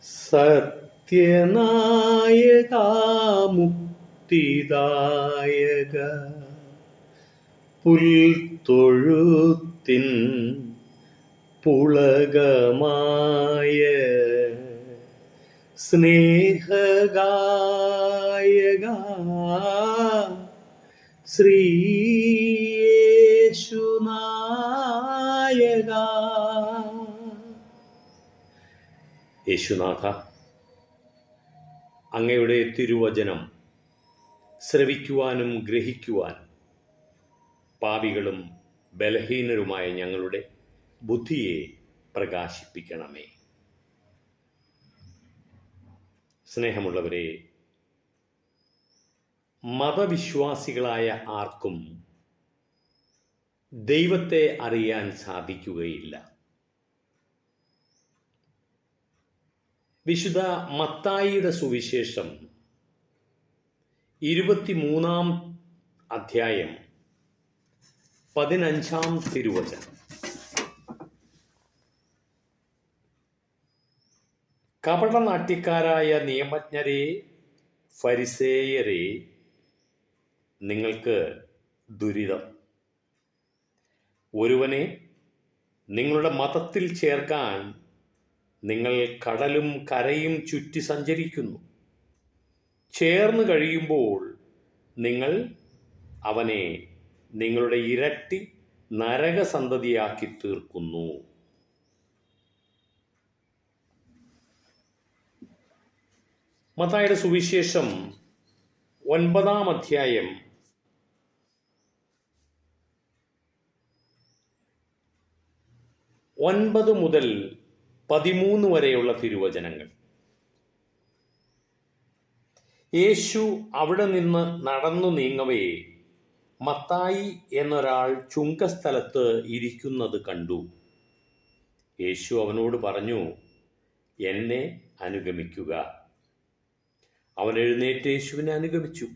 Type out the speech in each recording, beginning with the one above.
സത്യനായക മുക്തിദായക പുൽത്തൊഴുത്തിൻ പുളകമായ സ്നേഹഗായക ശ്രീയേശുനായക. യേശുനാഥ, അങ്ങയുടെ തിരുവചനം ശ്രവിക്കുവാനും ഗ്രഹിക്കുവാനും പാപികളും ബലഹീനരുമായ ഞങ്ങളുടെ ബുദ്ധിയെ പ്രകാശിപ്പിക്കണമേ. സ്നേഹമുള്ളവരെ, മതവിശ്വാസികളായ ആർക്കും ദൈവത്തെ അറിയാൻ സാധിക്കുകയില്ല. വിശുദ്ധ മത്തായിയുടെ സുവിശേഷം 23-ാം അധ്യായം 15-ാം തിരുവചനം. കപടനാട്യക്കാരായ നിയമജ്ഞരെ, ഫരിസേയരെ, നിങ്ങൾക്ക് ദുരിതം. ഒരുവനെ നിങ്ങളുടെ മതത്തിൽ ചേർക്കാൻ നിങ്ങൾ കടലും കരയും ചുറ്റി സഞ്ചരിക്കുന്നു. ചേർന്ന് കഴിയുമ്പോൾ നിങ്ങൾ അവനെ നിങ്ങളുടെ ഇരട്ടി നരകസന്തതിയാക്കി തീർക്കുന്നു. മത്തായിയുടെ സുവിശേഷം 9-ാം അധ്യായം 9 മുതൽ 13 വരെയുള്ള തിരുവചനങ്ങൾ. യേശു അവിടെ നിന്ന് നടന്നു നീങ്ങവേ മത്തായി എന്നൊരാൾ ചുങ്കസ്ഥലത്ത് ഇരിക്കുന്നത് കണ്ടു. യേശു അവനോട് പറഞ്ഞു, എന്നെ അനുഗമിക്കുക. അവൻ എഴുന്നേറ്റ് യേശുവിനെ അനുഗമിച്ചു.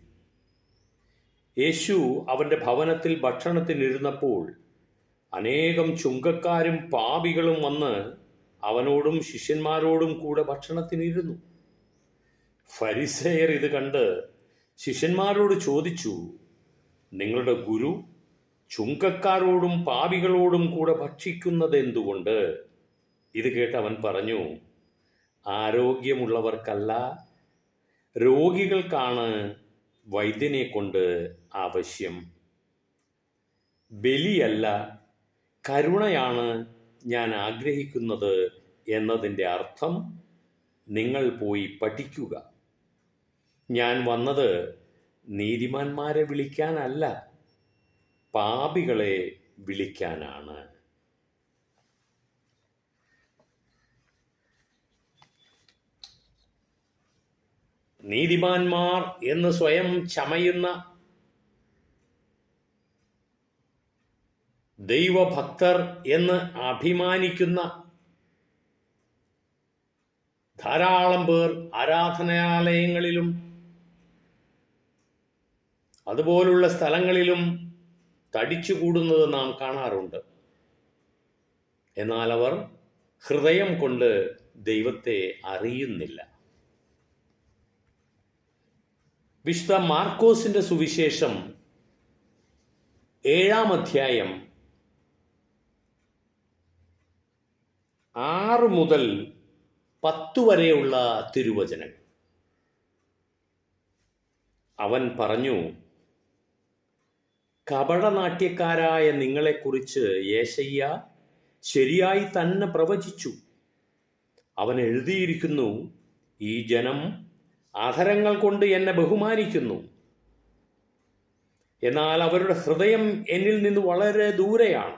യേശു അവൻ്റെ ഭവനത്തിൽ ഭക്ഷണത്തിനിരുന്നപ്പോൾ അനേകം ചുങ്കക്കാരും പാപികളും വന്ന് അവനോടും ശിഷ്യന്മാരോടും കൂടെ ഭക്ഷണത്തിനിരുന്നു. ഫരിസേയർ ഇത് കണ്ട് ശിഷ്യന്മാരോട് ചോദിച്ചു, നിങ്ങളുടെ ഗുരു ചുങ്കക്കാരോടും പാപികളോടും കൂടെ ഭക്ഷിക്കുന്നത് എന്തുകൊണ്ട്? ഇത് കേട്ട് അവൻ പറഞ്ഞു, ആരോഗ്യമുള്ളവർക്കല്ല, രോഗികൾക്കാണ് വൈദ്യനെ കൊണ്ട് ആവശ്യം. ബലിയല്ല, കരുണയാണ് ഞാൻ ആഗ്രഹിക്കുന്നത് എന്നതിൻ്റെ അർത്ഥം നിങ്ങൾ പോയി പഠിക്കുക. ഞാൻ വന്നത് നീതിമാന്മാരെ വിളിക്കാനല്ല, പാപികളെ വിളിക്കാനാണ്. നീതിമാന്മാർ എന്ന് സ്വയം ചമയുന്ന ദൈവഭക്തർ എന്ന് അഭിമാനിക്കുന്ന ധാരാളം പേർ ആരാധനാലയങ്ങളിലും അതുപോലുള്ള സ്ഥലങ്ങളിലും തടിച്ചുകൂടുന്നത് നാം കാണാറുണ്ട്. എന്നാൽ അവർ ഹൃദയം കൊണ്ട് ദൈവത്തെ അറിയുന്നില്ല. വിശുദ്ധ മാർക്കോസിന്റെ സുവിശേഷം 7-ാം അധ്യായം 6 മുതൽ 10 വരെയുള്ള തിരുവചനങ്ങൾ. അവൻ പറഞ്ഞു, കപടനാട്യക്കാരായ നിങ്ങളെക്കുറിച്ച് യേശയ്യ ശരിയായി തന്നെ പ്രവചിച്ചു. അവൻ എഴുതിയിരിക്കുന്നു, ഈ ജനം അധരങ്ങൾ കൊണ്ട് എന്നെ ബഹുമാനിക്കുന്നു, എന്നാൽ അവരുടെ ഹൃദയം എന്നിൽ നിന്ന് വളരെ ദൂരെയാണ്.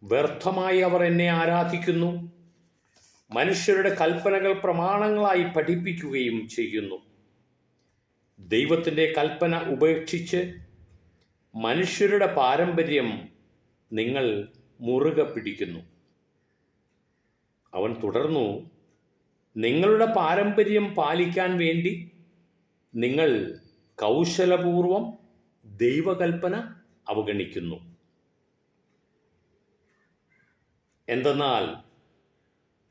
വ്യർത്ഥമായി അവർ എന്നെ ആരാധിക്കുന്നു, മനുഷ്യരുടെ കൽപ്പനകൾ പ്രമാണങ്ങളായി പഠിപ്പിക്കുകയും ചെയ്യുന്നു. ദൈവത്തിൻ്റെ കൽപ്പന ഉപേക്ഷിച്ച് മനുഷ്യരുടെ പാരമ്പര്യം നിങ്ങൾ മുറുകെ പിടിക്കുന്നു. അവൻ തുടർന്നു, നിങ്ങളുടെ പാരമ്പര്യം പാലിക്കാൻ വേണ്ടി നിങ്ങൾ കൗശലപൂർവം ദൈവകൽപ്പന അവഗണിക്കുന്നു. എന്തെന്നാൽ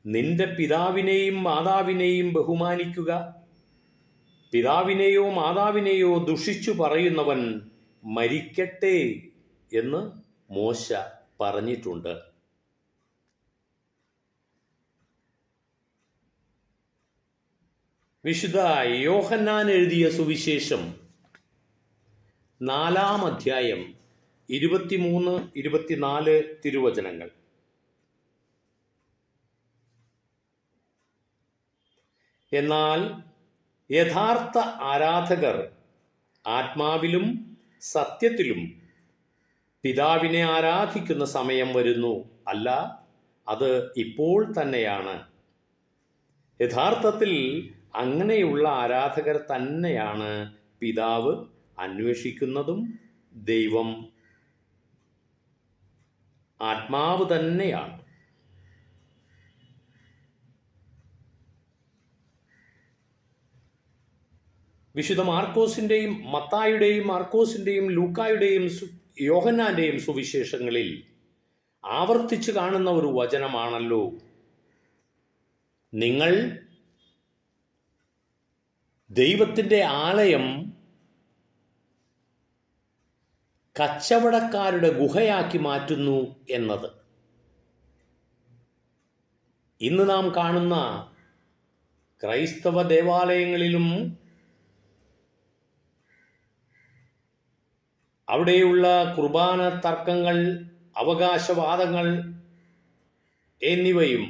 നിന്റെ പിതാവിനെയും മാതാവിനെയും ബഹുമാനിക്കുക. പിതാവിനെയോ മാതാവിനെയോ ദുഷിച്ചു പറയുന്നവൻ മരിക്കട്ടെ എന്ന് മോശ പറഞ്ഞിട്ടുണ്ട്. വിശുദ്ധ യോഹന്നാൻ എഴുതിയ സുവിശേഷം 4-ാം അധ്യായം 23-24 തിരുവചനങ്ങൾ. എന്നാൽ യഥാർത്ഥ ആരാധകർ ആത്മാവിലും സത്യത്തിലും പിതാവിനെ ആരാധിക്കുന്ന സമയം വരുന്നു, അല്ല, അത് ഇപ്പോൾ തന്നെയാണ്. യഥാർത്ഥത്തിൽ അങ്ങനെയുള്ള ആരാധകർ തന്നെയാണ് പിതാവ് അന്വേഷിക്കുന്നതും ദൈവം ആത്മാവ് തന്നെയാണ്. വിശുദ്ധ മാർക്കോസിൻ്റെയും മത്തായിയുടെയും മാർക്കോസിൻ്റെയും ലൂക്കായുടെയും യോഹന്നാൻ്റെയും സുവിശേഷങ്ങളിൽ ആവർത്തിച്ച് കാണുന്ന ഒരു വചനമാണല്ലോ, നിങ്ങൾ ദൈവത്തിൻ്റെ ആലയം കച്ചവടക്കാരുടെ ഗുഹയാക്കി മാറ്റുന്നു എന്നത്. ഇന്ന് നാം കാണുന്ന ക്രൈസ്തവ ദേവാലയങ്ങളിലും അവിടെയുള്ള കുർബാന തർക്കങ്ങൾ, അവകാശവാദങ്ങൾ എന്നിവയും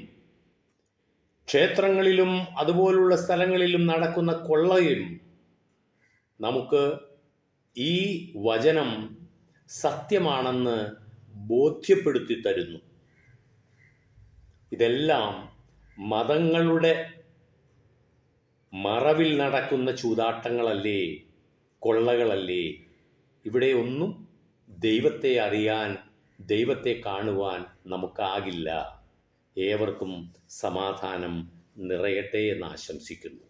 ക്ഷേത്രങ്ങളിലും അതുപോലുള്ള സ്ഥലങ്ങളിലും നടക്കുന്ന കൊള്ളയും നമുക്ക് ഈ വചനം സത്യമാണെന്ന് ബോധ്യപ്പെടുത്തി തരുന്നു. ഇതെല്ലാം മതങ്ങളുടെ മറവിൽ നടക്കുന്ന ചൂതാട്ടങ്ങളല്ലേ, കൊള്ളകളല്ലേ. ഇവിടെ ഒന്നും ദൈവത്തെ അറിയാൻ, ദൈവത്തെ കാണുവാൻ നമുക്കാകില്ല. ഏവർക്കും സമാധാനം നിറയട്ടെ എന്ന് ആശംസിക്കുന്നു.